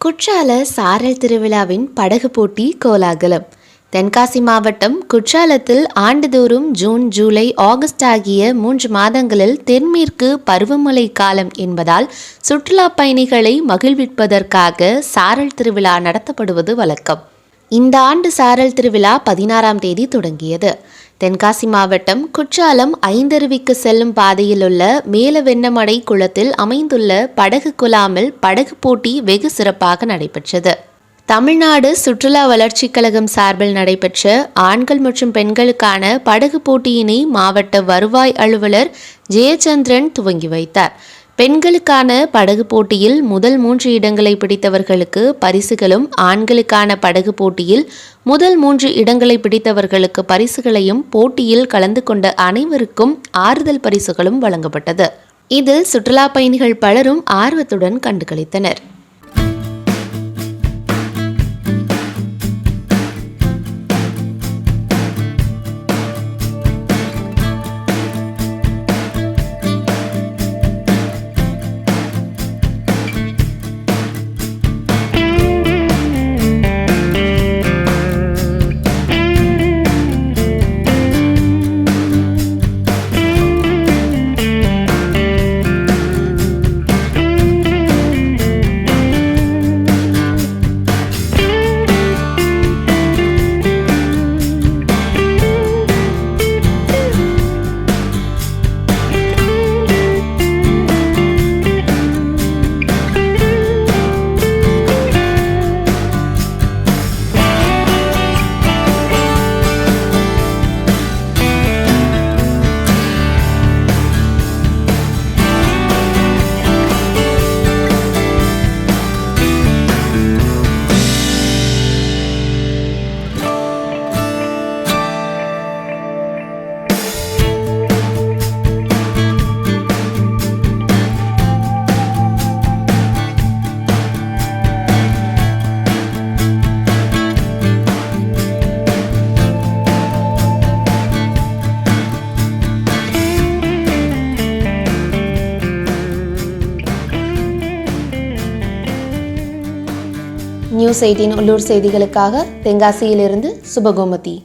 குற்றால சாரல் திருவிழாவின் படகு போட்டி கோலாகலம். தென்காசி மாவட்டம் குற்றாலத்தில் ஆண்டுதோறும் ஜூன், ஜூலை, ஆகஸ்ட் ஆகிய 3 மாதங்களில் தென்மேற்கு பருவமழை காலம் என்பதால் சுற்றுலா பயணிகளை மகிழ்விப்பதற்காக சாரல் திருவிழா நடத்தப்படுவது வழக்கம். இந்த ஆண்டு சாரல் திருவிழா 16ஆம் தேதி தொடங்கியது. தென்காசி மாவட்டம் குற்றாலம் ஐந்தருவிக்கு செல்லும் பாதையில் உள்ள மேலவெண்ணமடை குளத்தில் அமைந்துள்ள படகு குழாமில் படகு போட்டி வெகு சிறப்பாக நடைபெற்றது. தமிழ்நாடு சுற்றுலா வளர்ச்சிக் கழகம் சார்பில் நடைபெற்ற ஆண்கள் மற்றும் பெண்களுக்கான படகு போட்டியினை மாவட்ட வருவாய் அலுவலர் ஜெயச்சந்திரன் துவங்கி வைத்தார். பெண்களுக்கான படகு போட்டியில் முதல் 3 இடங்களை பிடித்தவர்களுக்கு பரிசுகளும், ஆண்களுக்கான படகு போட்டியில் முதல் 3 இடங்களை பிடித்தவர்களுக்கு பரிசுகளையும், போட்டியில் கலந்து கொண்ட அனைவருக்கும் ஆறுதல் பரிசுகளும் வழங்கப்பட்டது. இதில் சுற்றுலா பயணிகள் பலரும் ஆர்வத்துடன் கண்டுகளித்தனர். நியூஸ் 18 உள்ளூர் செய்திகளுக்காக தென்காசியிலிருந்து சுபகோமதி.